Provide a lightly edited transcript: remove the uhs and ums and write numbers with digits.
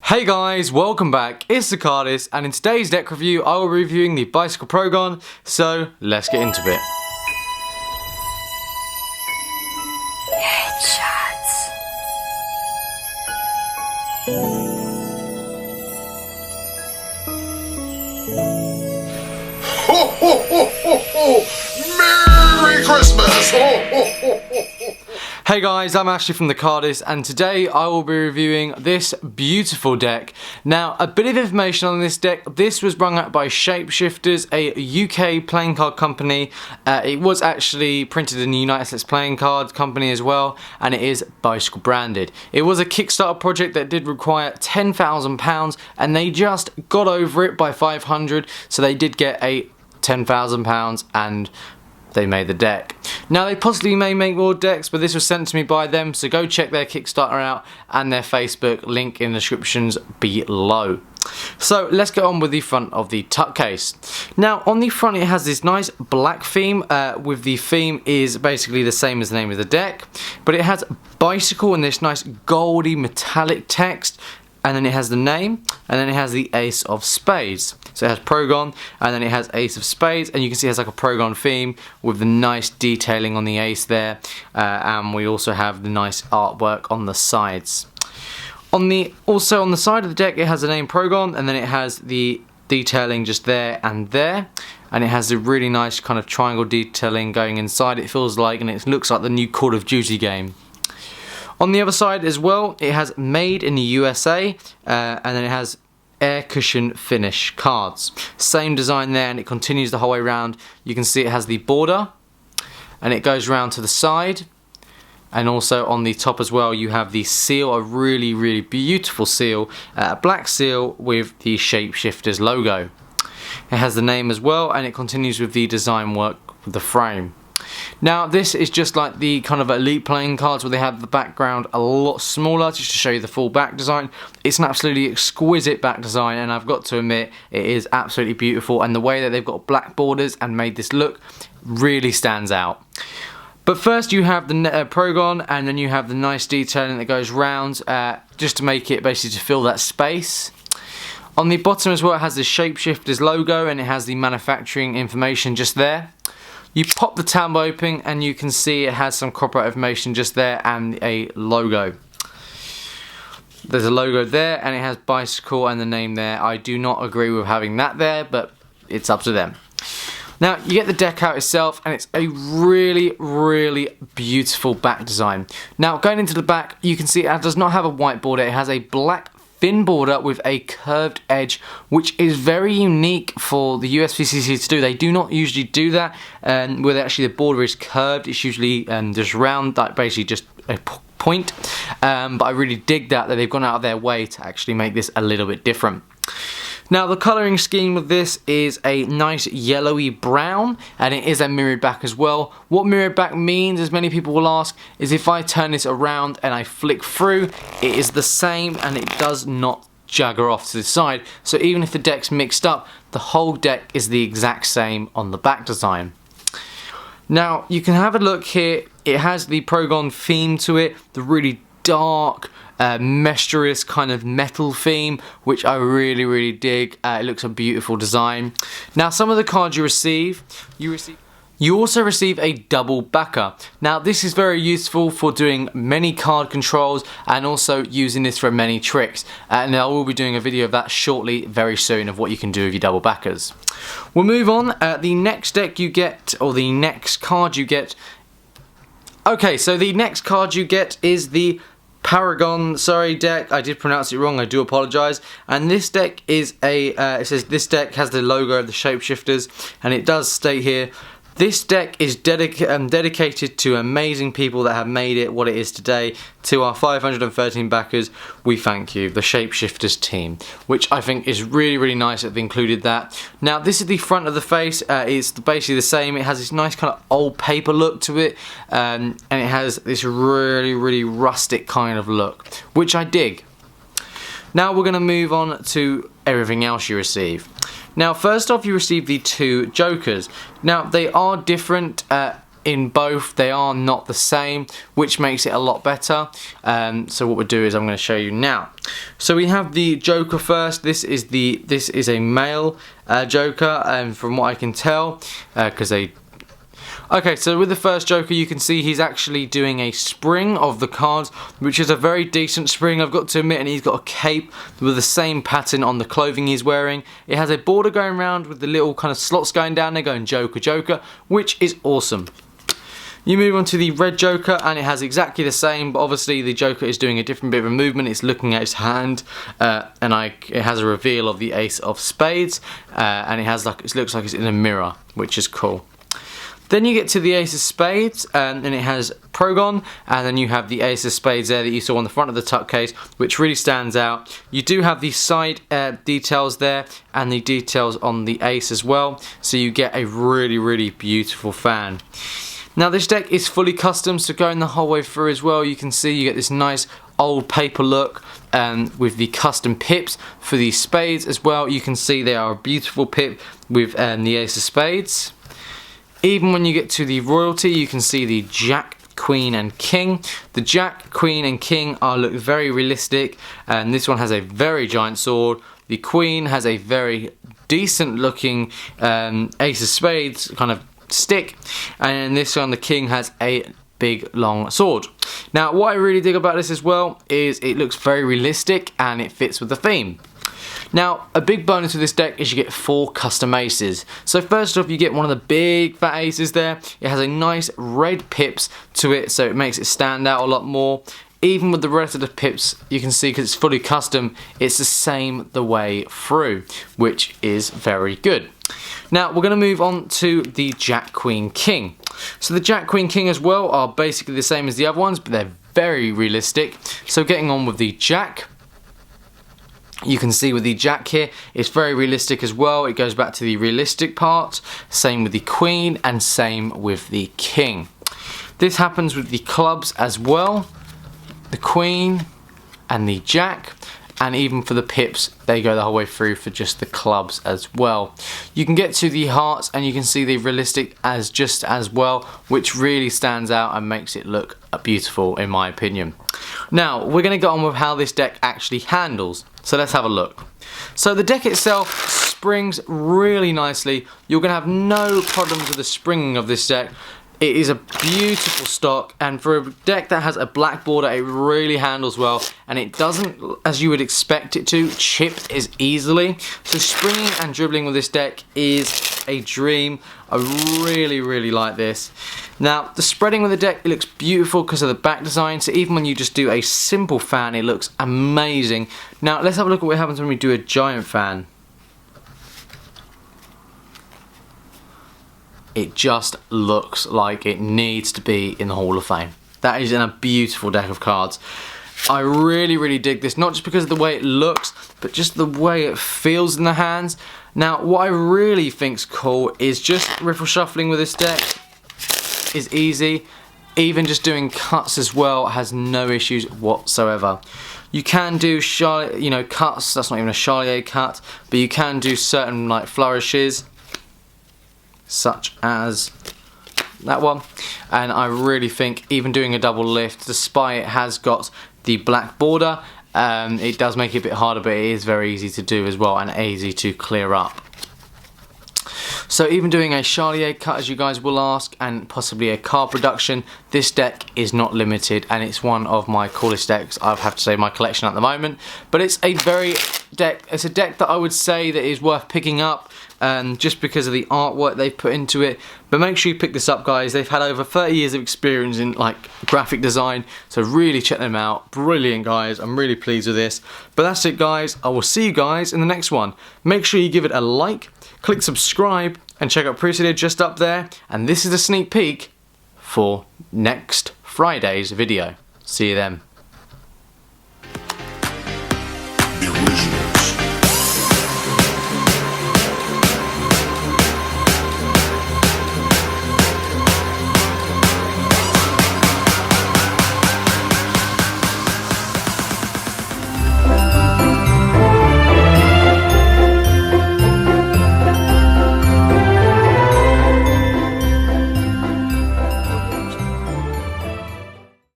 Hey guys, welcome back, it's TheCardists, and in today's deck review I will be reviewing the Bicycle Paragon, so let's get into it. Headshots. Ho, ho, ho, ho, ho! Merry Christmas! Ho, ho, ho, ho, ho! Hey guys, I'm Ashley from TheCardists, and today I will be reviewing this beautiful deck. Now, a bit of information on this deck. This was brought out by Shapeshifters, a UK playing card company. It was actually printed in the United States Playing Cards company as well, and it is Bicycle branded. It was a Kickstarter project that did require £10,000, and they just got over it by 500, so they did get a £10,000 and they made the deck. Now they possibly may make more decks, but this was sent to me by them, so go check their Kickstarter out and their Facebook, link in the descriptions below. So let's get on with the front of the tuck case. Now on the front it has this nice black theme, with the theme is basically the same as the name of the deck, but it has bicycle in this nice goldy metallic text, and then it has the name, and then it has the Ace of Spades. So it has Paragon, and then it has Ace of Spades, and you can see it has like a Paragon theme with the nice detailing on the ace there, and we also have the nice artwork on the sides. Also on the side of the deck it has the name Paragon, and then it has the detailing just there, and it has the really nice kind of triangle detailing going inside, it feels like, and it looks like the new Call of Duty game. On the other side as well, it has made in the USA, and then it has air cushion finish cards. Same design there, and it continues the whole way around. You can see it has the border, and it goes round to the side, and also on the top as well you have the seal, a really beautiful seal, a black seal with the Shapeshifters logo. It has the name as well, and it continues with the design work with the frame. Now this is just like the kind of elite playing cards where they have the background a lot smaller, just to show you the full back design. It's an absolutely exquisite back design, and I've got to admit it is absolutely beautiful, and the way that they've got black borders and made this look really stands out. But first you have the Paragon, and then you have the nice detailing that goes round, just to make it basically to fill that space. On the bottom as well it has the Shapeshifters logo, and it has the manufacturing information just there. You pop the tab open and you can see it has some copyright information just there and a logo. There's a logo there, and it has bicycle and the name there. I do not agree with having that there, but it's up to them. Now you get the deck out itself, and it's a really beautiful back design. Now going into the back, you can see it does not have a white border. It has a black thin border with a curved edge, which is very unique for the USPCC to do. They do not usually do that, where actually the border is curved. It's usually just round, like basically just a point. But I really dig that they've gone out of their way to actually make this a little bit different. Now the colouring scheme of this is a nice yellowy brown, and it is a mirrored back as well. What mirrored back means, as many people will ask, is if I turn this around and I flick through, it is the same and it does not jagger off to the side. So even if the deck's mixed up, the whole deck is the exact same on the back design. Now you can have a look here, it has the Paragon theme to it, the really dark, mesterous kind of metal theme, which I really dig. It looks a beautiful design. Now some of the cards you also receive a double backer. Now this is very useful for doing many card controls, and also using this for many tricks, and I will be doing a video of that shortly, very soon, of what you can do with your double backers. We'll move on. The next deck you get, or the next card you get, okay, so the next card you get is the Paragon, deck. I did pronounce it wrong, I do apologise. And this deck is it says this deck has the logo of the Shapeshifters, and it does state here, this deck is dedicated to amazing people that have made it what it is today. To our 513 backers, we thank you, the Shapeshifters team, which I think is really nice that they included that. Now this is the front of the face. It's basically the same. It has this nice kind of old paper look to it, and it has this really rustic kind of look, which I dig. Now we're going to move on to everything else you receive. Now first off you receive the two Jokers. Now they are different in both. They are not the same, which makes it a lot better. So what we'll do is I'm going to show you now. So we have the Joker first. This is a male Joker, and from what I can tell, because they. Okay, so with the first Joker, you can see he's actually doing a spring of the cards, which is a very decent spring, I've got to admit, and he's got a cape with the same pattern on the clothing he's wearing. It has a border going around with the little kind of slots going down there going Joker, Joker, which is awesome. You move on to the red Joker, and it has exactly the same, but obviously the Joker is doing a different bit of a movement. It's looking at his hand, and it has a reveal of the Ace of Spades, and it looks like it's in a mirror, which is cool. Then you get to the Ace of Spades, and it has Paragon, and then you have the Ace of Spades there that you saw on the front of the tuck case, which really stands out. You do have the side details there, and the details on the Ace as well, so you get a really, really beautiful fan. Now this deck is fully custom, so going the whole way through as well, you can see you get this nice old paper look with the custom pips for the spades as well. You can see they are a beautiful pip with the Ace of Spades. Even when you get to the royalty, you can see the Jack, Queen and King. The Jack, Queen and King look very realistic, and this one has a very giant sword. The Queen has a very decent looking Ace of Spades kind of stick, and this one, the King, has a big long sword. Now what I really dig about this as well is it looks very realistic and it fits with the theme. Now, a big bonus with this deck is you get 4 custom aces. So first off, you get one of the big fat aces there. It has a nice red pips to it, so it makes it stand out a lot more. Even with the rest of the pips, you can see because it's fully custom, it's the same the way through, which is very good. Now, we're going to move on to the Jack, Queen, King. So the Jack, Queen, King as well are basically the same as the other ones, but they're very realistic. So getting on with the Jack. You can see with the Jack here, it's very realistic as well. It goes back to the realistic part. Same with the Queen and same with the King. This happens with the clubs as well. The Queen and the Jack. And even for the pips, they go the whole way through for just the clubs as well. You can get to the hearts and you can see the realistic as just as well, which really stands out and makes it look beautiful in my opinion. Now, we're going to get on with how this deck actually handles. So let's have a look. So the deck itself springs really nicely. You're going to have no problems with the springing of this deck. It is a beautiful stock, and for a deck that has a black border, it really handles well, and it doesn't, as you would expect it to, chip as easily. So springing and dribbling with this deck is a dream. I really, really like this. Now, the spreading with the deck, it looks beautiful because of the back design, so even when you just do a simple fan, it looks amazing. Now, let's have a look at what happens when we do a giant fan. It just looks like it needs to be in the Hall of Fame. That is in a beautiful deck of cards. I really, really dig this, not just because of the way it looks, but just the way it feels in the hands. Now, what I really think's cool is just riffle shuffling with this deck is easy. Even just doing cuts as well has no issues whatsoever. You can do cuts, that's not even a Charlier cut, but you can do certain like flourishes, such as that one, and I really think even doing a double lift, despite it has got the black border, it does make it a bit harder, but it is very easy to do as well and easy to clear up. So even doing a Charlier cut, as you guys will ask, and possibly a card production, this deck is not limited, and it's one of my coolest decks, I have to say, in my collection at the moment. But it's a it's a deck that I would say that is worth picking up, just because of the artwork they've put into it. But make sure you pick this up, guys. They've had over 30 years of experience in like graphic design, so really check them out. Brilliant, guys. I'm really pleased with this. But that's it, guys. I will see you guys in the next one. Make sure you give it a like, click subscribe, and check out previous video just up there. And this is a sneak peek for next Friday's video. See you then.